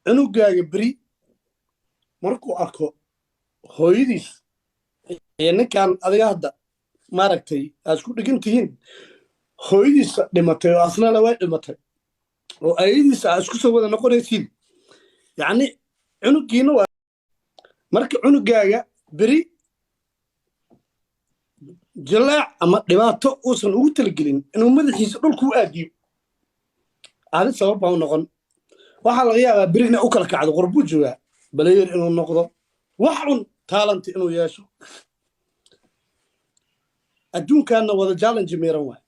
cunugaaga beri markuu arko hooyadiis iyo ninkan adiga hadda maaragtay aad isku dhigan tihiin hooyadiisa dhimatay oo asnala way dhimatay oo ayadiisa aad isku soo wada noqonaysiin yacni cunugiina waa marka cunugaaga beri jalaac ama dhibaato uusan ugu talagelin inuu madaxiisa dhulku u aadiyo aadi sabab baa u noqon waxaa laga yaabaa beri inay u kala kacdo qorbuu joogaa balayer inuu noqdo wax cun taalanti inuu yeesho adduunkaana wada challenge meeran waay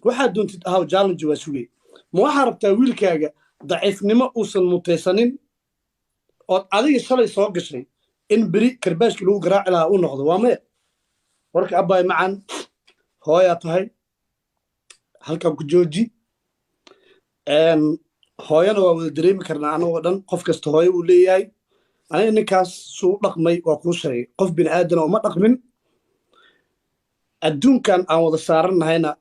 waxaad doontid ahaw challenge waa sugay ma waxaa rabtaa wiilkaaga daciifnimo uusan mutaysanin ood adiga shalay soo gashay in beri karbaashkii lagu garaaci lahaa u noqdo waa maya warka abbaay macaan hooyaa tahay halkan ku jooji hooyana waa wada dareemi karnaa anagoo dhan qof kasta hooyo uu leeyahay aniga ninkaas suu dhaqmay waa kuu sheegay qof bini aadana uma dhaqmin adduunkan aan wada saarannahayna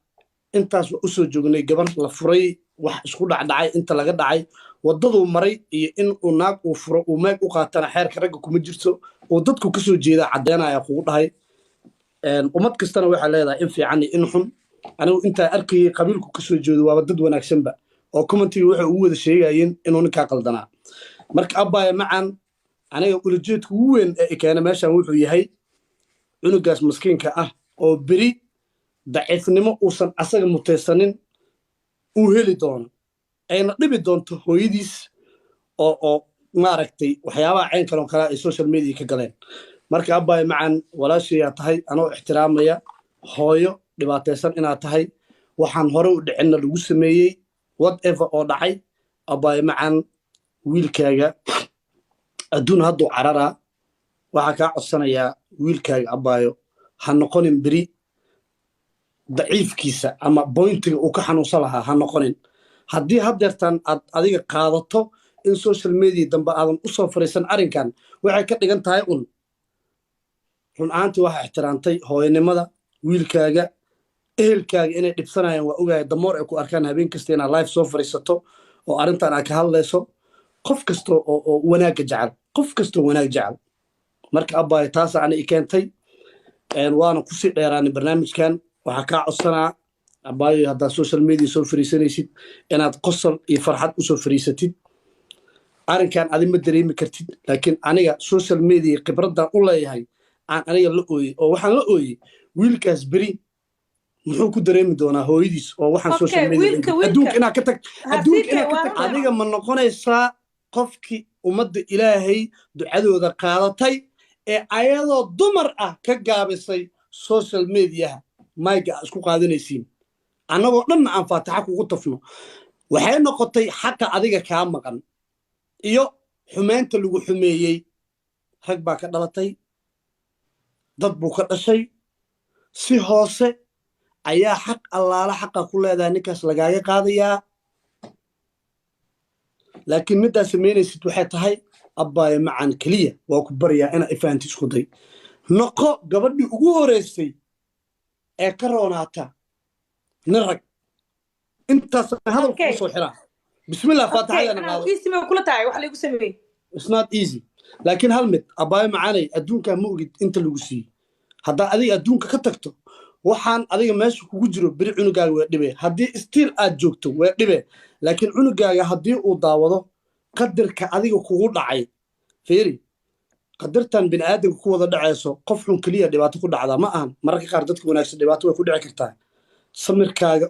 intaas waa u soo joognay gabar la furay wax isku dhacdhacay inta laga dhacay waddaduu maray iyo in uu naag uu furo uu meeg u qaatana xeerka ragga kuma jirto oo dadku ka soo jeedaa caddeynaya kugu dhahay ummad kastana waxaa leedahay in fiican iyo in xun anigu intaa arkayay qabiilku ka soo jeedo waaba dad wanaagsanba oo commentiga waxay ugu wada sheegayeen inuu ninkaa qaldanaa marka abbaaya macaan aniga ulajeedka ugu weyn ee keena meeshan wuxuu yahay cunugaas maskiinka ah oo beri daciifnimo uusan asaga mutaysanin uu heli doono ayna dhibi doonto hooyadiis oo maaragtay waxyaabaha caynkan oo kale ay social media ka galeen marka abbaaya macaan walaashayaa tahay anoo ixtiraamaya hooyo dhibaataysan inaad tahay waxaan hore u dhicinna lagu sameeyey whatever oo dhacay abbaaya macaan wiilkaaga adduun hadduu cararaa waxaa kaa codsanayaa wiilkaaga abbaayo ha noqonin beri daciifkiisa ama boyntiga uu ka xanuunsan lahaa ha noqonin haddii haddeertan aad adiga qaadato in social media dambe aadan u soo fariisan arrinkan waxay ka dhigan tahay un run ahaantii waxaa ixtiraamtay hooyanimada wiilkaaga ehelkaaga inay dhibsanayaan waa ogaaya damoor ay ku arkaan habeen kasta inaad live soo fariisato oo arrintan aad ka hadlayso qof kasta oo wanaagga jecel qof kastoo wanaag jecel marka abbaaya taasa ani i keentay waana kusii dheeraanay barnaamijkan waxaa kaa codsanaa abbaayo haddaad social media soo fariisanaysid inaad qosol iyo farxad usoo fariisatid arrinkan adi ma dareemi kartid laakiin aniga social media khibraddan u leeyahay aan aniga la ooyey oo waxaan la ooyey wiilkaas beri muxuu ku dareemi doonaa hooyadiis oo waxaan social media adduunka inaad ka tag adiga ma noqonaysaa qofkii ummadda ilaahay ducadooda qaadatay ee ayadoo dumar ah ka gaabisay social mediaha mayga aa isku qaadanaysiin annagoo dhanna aan faataxa kugu tafno waxay noqotay xaqa adiga kaa maqan iyo xumaynta lagu xumeeyey rag baa ka dhalatay dad buu ka dhashay si hoose ayaa xaq allaala xaqa ku leedahay ninkaas lagaaga qaadayaa laakiin middaa samaynaysid waxay tahay abbaaya macaan keliya waa ku baryaa inaa ifahanti isku day noqo gabadhii ugu horeysay ee ka roonaata nin rag intaas hadal kugu soo xiraa bismillah faataxadana qaado it's not easy laakiin hal mid abbaaya macaanay adduunkaa ma ogid inta lagu siiyey haddaa adiga adduunka ka tagto waxaan adiga meesha kugu jiro beri cunugaaga waa dhibe haddii stiil aad joogto waa dhibe laakiin cunugaaga haddii uu daawado qadarka adiga kugu dhacay fiiri qadartan bini aadamka ku wada dhacayso qof xun keliya dhibaato ku dhacdaa ma ahan mararka qaar dadka wanaagsan dhibaato way ku dhici kartaa samirkaaga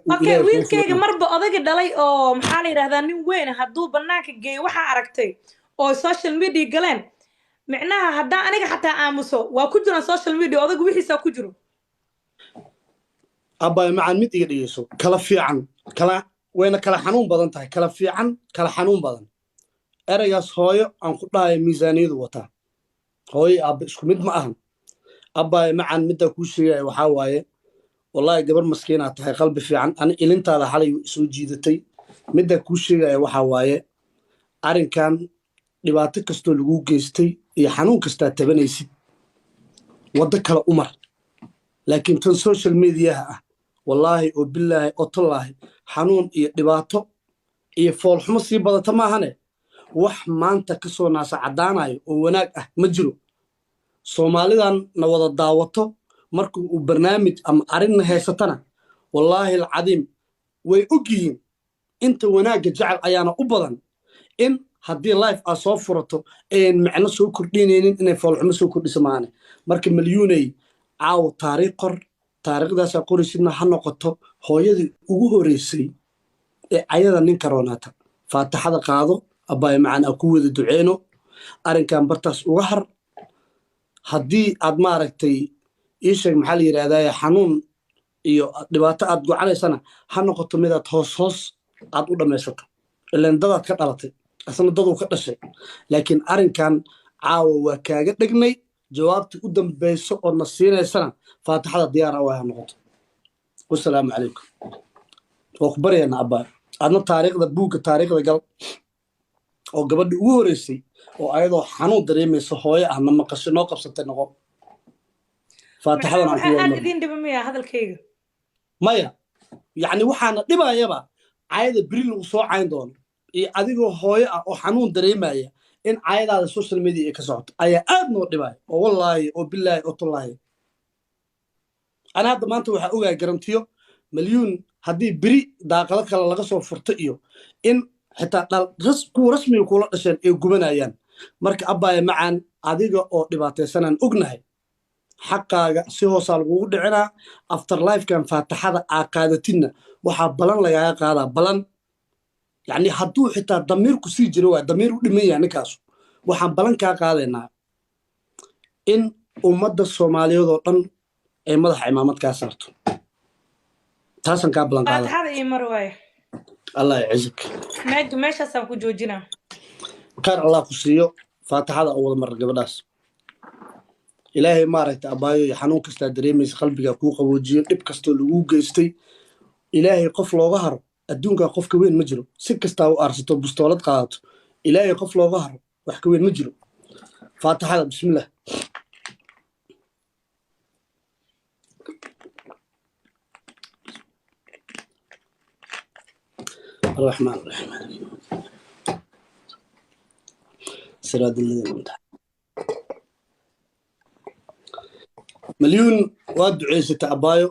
wiilkayga marba odayga dhalay oo maxaa la yidhahdaa nin weyn hadduu bannaanka geeyo waxaa aragtay oo social media galeen micnaha haddaa aniga xataa aamuso waa ku jiraan social media odaygu wixiisaa ku jiro abbaaya macaan mid iga dhigayso kala fiican wayna kala xanuun badan tahay kala fiican kala xanuun badan eraygaas hooyo aan ku dhahayo miisaaniyadu wataa hooyo aabba isku mid ma ahan abbaaya macaan middaa kuu sheegaya waxaa waaye wallaahi gabar maskiinaad tahay qalbi fiican ani ilintaada xalay soo jiidatay middaa kuu sheegaya waxaa waaye arrinkan dhibaato kastoo laguu geystay iyo xanuun kastaa tabanaysid waddo kale u mar laakiin tan social mediaha ah wallaahi oo bilaahi oo tallaahi xanuun iyo dhibaato iyo foolxumo sii badata maahane wax maanta ka soo naasa caddaanayo oo wanaag ah ma jiro. soomaalidan na wada daawato marka uu barnaamij ama arrinna haysatana wallaahi alcadiim way ogyihiin inta wanaagga jecel ayaana u badan in haddii life aad soo furato ayan macno soo kordhinaynin inay foolxumo soo kordhiso maane. marka malyuunay caawa taariikh qor, taariikhdaasaa qoraysidna ha noqoto hooyadii ugu horeysay ee ayada nin karoonaata. faataxada qaado abbaay macaan aa ku wada duceyno, arrinkan bartaas uga har. haddii aad maaragtay ii sheeg maxaa la yidhaahdaa xanuun iyo dhibaato aad gocanaysana ha noqoto midaad hoos hoos aad u dhammaysato, ilaan dadaad ka dhalatay asna daduu ka dhashay. laakiin arrinkan caawa waa kaaga dhegnay, jawaabtii u dambayso ood na siinaysana faataxada diyaara waa ha noqoto. wasalaamu calaykum. waa ku baryaynaa abbaay. adna taariikhda buugga taariikhda gal oo gabadhi ugu horeysay oo ayadoo xanuun dareemaysa hooyo ah na maqasho noo qabsatay noqo. faataxadan aan ku aad idin dhiba miya hadalkayga maya yacni waxaana dhibayaba caayada beri lagu soo cayn doono iyo adigoo hooyo ah oo xanuun dareemaya in caayadaada social media ay ka socoto ayaa aad noo dhibaya oo wallaahi oo bilaahi oo tullaahi. ana hadda maanta waxaa ogahay garantiyo malyuun haddii beri daaqado kale laga soo furto iyo in xitaa kuwa rasmiga kula dhasheen ay gubanayaan. marka abbaaya macaan adiga oo dhibaataysanaan ognahay xaqaaga si hoosaa lagugu dhicinaa. after lifekan faataxada aa qaadatinna waxaa balan lagaaga qaadaa balan. yacni hadduu xitaa damiirku sii jiro waa damiir u dhiman yaha ninkaasu waxaan balan kaa qaadaynaa in ummadda soomaaliyeed oo dhan ay madaxa cimaamad kaa saarto. taasaan kaa balan qaada. faataxada ii mar waaye allah yacizak. meeshaasaan ku joojinaa. khayr allah ku siiyo. faataxada oo wada mar gabadhaas ilaahay maaragta abbaayo iyo xanuun kastaa dareemaysa qalbigaa kuu qaboojiyo, dhib kastoo laguu geystay ilaahay qof looga haro adduunkaa qof ka weyn ma jiro. si kastaa u aarsato bustoolad qaadato ilaahay qof looga haro wax ka weyn ma jiro. faataxada bismillah. الرحمن الرحيم صراط الذين أنعمت مليون waa duceysata abaayo.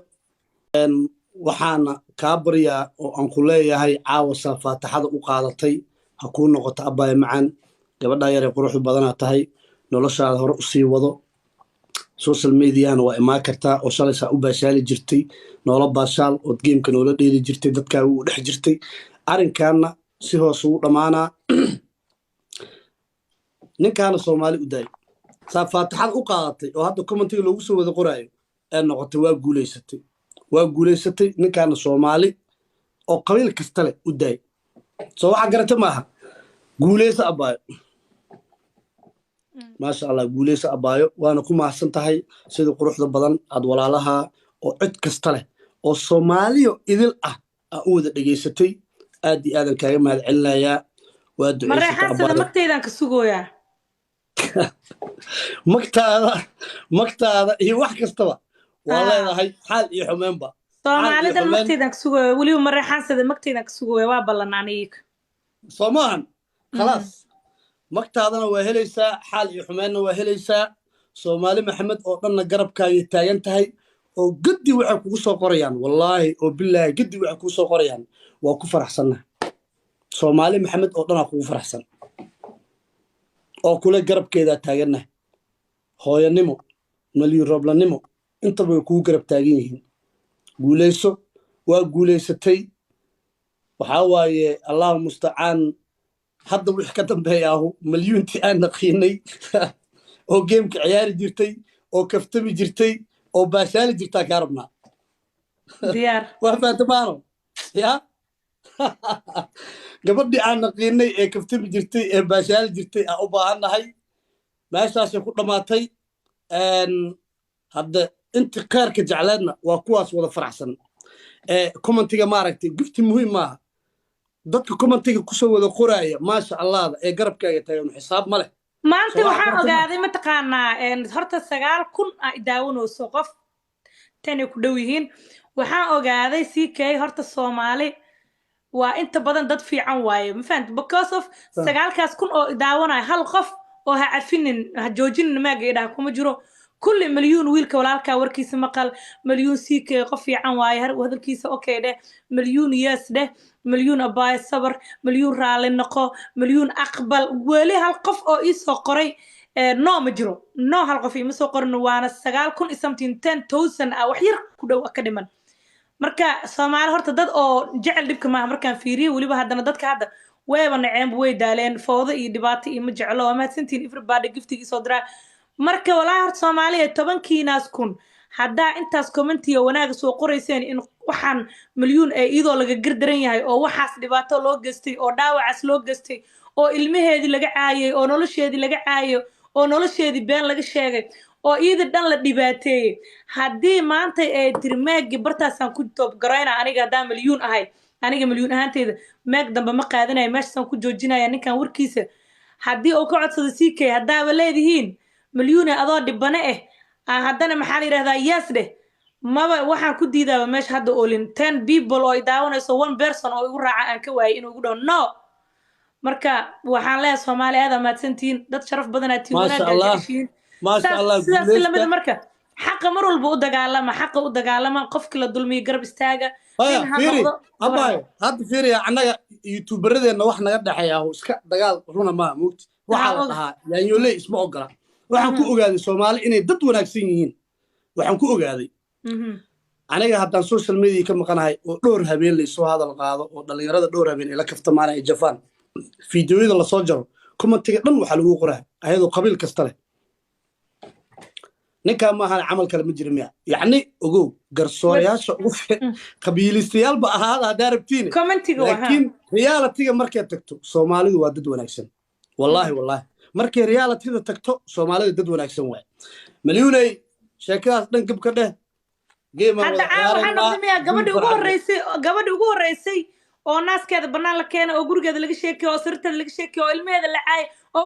waxaana kaa baryaa oo aan ku leeyahay caawasa faataxada u qaadatay ha kuu noqoto abaayo macaan. gabadhaa yaree quruxda badanaa tahay, noloshaada hore usii wado. social mediana waa imaan kartaa oo shalaysaa u baashaali jirtay noola baashaal ood geemka noola dheeli jirtay dadkaaga u dhex jirtay. arrinkaana si hoos ugu dhammaanaa. ninkaana soomaali u daayay saa faataxada u qaadatay oo hadda commentiga loogu soo wada qoraayo ee noqotay waa guulaysatay. waa guulaysatay ninkaana soomaali oo qabiil kasta leh u daayay. soo waxa garata maaha. guulayso abaayo. maasha allah guulayso abaayo. waana ku mahadsan tahay sida quruxda badan aad walaalaha oo cid kasta leh oo soomaaliyo idil ah aa u wada dhegaysatay. aad iyo aadan kaaga mahad celinayaa. waa mareexaansada magteydaan ka sugooyaa. magtaada iyo wax kastaba waa leedahay xaal iyo xumeenba. soomaalidan magteydaan ka sugooya weliba mareexaansada magteydaan ka sugooya waa ballanaan iyaga soo maahan. khalaas magtaadana waa helaysaa, xaal iyo xumeenna waa helaysaa. soomaali maxamed oo dhanna garabkaagay taagan tahay oo gaddi waxay kugu soo qorayaan wallaahi oo bilaahi gaddi waxay kugu soo qorayaan waa ku faraxsannaha. soomaali maxamed oo dhanaa kugu faraxsan oo kule garabkeedaa taagannaha. hooyanimo malyuun rooblanimo intaba way kugu garab taagan yihiin. guulayso. waa guulaysatay. waxaa waaye allahu mustacaan. hadda wix ka dambeeya ahu malyuuntii aan naqiinay oo geemka ciyaari jirtay oo kaftami jirtay oo baashaali jirtaa kaa rabnaa. diyaar waa faatamaano ya gabadhii aan naqiinay ee kaftami jirtay ee baashaali jirtay aan u baahannahay. meeshaasay ku dhammaatay. hadda inti khayrka jecleedna waa kuwaas wada faraxsan. commentiga maaragtay gifti muhiim maaha. dadka commentiga kusoo wada qoraaya maasha allahda ee garabkaaga taagan xisaab ma leh. maanta waxaan ogaaday mataqaanaa horta 9,000 aa idaawanayso qof tanay ku dhow yihiin. waxaan ogaaday CK horta Soomaali waa inta badan dad fiican waaye ma fahamtid because of sagaalkaas kun oo daawanaya hal qof oo ha cafinin ha joojinin maaga idhaha kuma jiro kulli milyuun wiilka walaalkaa warkiisa maqal milyuun siika qof fiican waaye hadalkiisa okay dheh milyuun yes dheh milyuun abaay sabar milyuun raali noqo milyuun aqbal weli hal qof oo ii soo qoray no ma jiro no hal qof ima soo qorin waana 9,000 iyo something 10,000 ah wax yar ku dhow ka dhiman marka Soomaali horta dad oo jecel dhibka ma markaan fiiriyo waliba haddana dadka hadda wayba naceen way daaleen foodo iyo dhibaato iyo ma jeclo ama santiin everybody giftiga soo dira marka walaa horta Soomaaliya 10kiinaas kun hadda intaas commentiyo wanaaga soo qorayseen in waxaan milyuun ee idoo laga gardaran yahay oo waxaas dhibaato loo geystay oo dhaawacaas loo geystay oo ilmaheedii laga caayay oo nolosheedii laga caayo oo nolosheedii been laga sheegay oo iida dhan la dhibaateeyay haddii maanta ay tiri meegi bartaasaan ku toob garayna aniga hadaa milyuun ahay aniga milyuun ahaanteeda meeg dambe ma qaadanayo meeshaan ku joojinaya ninkan warkiisa haddii uu ka codsado CK haddaaba leedihiin milyuun adoo dhibane haddana maxaa la yidhahdaa yes dheh maba waxaan ku diidaaba meesha hadda oolin 10 people oo daawanayso one person oo igu raaca aan ka waayay inuu igu dhaho no marka waxaan leeyahay Soomaali aad amaadsantiin dad sharaf badan aad tiin wanaag gashiin ما شاء الله sidaas lamada marka xaqa mar walba u dagaalama xaqa u dagaalama qofkii la dulmiyo garab istaaga فيري أباي هذا فيري عنك يوتيوبرده إنه وإحنا قد حياه وسك دجال رونا ما موت وحالها يعني يولي اسمه أقرأ وحن كو أجادي سومالي إني ضد وناكسينين وحن كو أجادي أنا هذا السوشيال ميديا كم كان هاي دور هبين اللي سو هذا القاضي ودل يراد دور هبين إلى كفت معنا الجفان فيديوهذا اللي صجروا كم تقدم وحلو قرأ هذا قبيل كستله ninka ma aha amal kale ma jirmiya yani ogow garsoorayaasha ugu qabiilistayaal ba ahaada daarabtiin laakiin reality-ga markay tagto Soomaalidu waa dad wanaagsan wallahi markay reality-da tagto Soomaalidu dad wanaagsan waay milyuunay sheekadaas dhan gabka dheh geema gabadhi ugu horeysay oo naaskeeda banaan la keenay oo gurigeeda laga sheekay oo sirteeda laga sheekay oo ilmaheeda la caay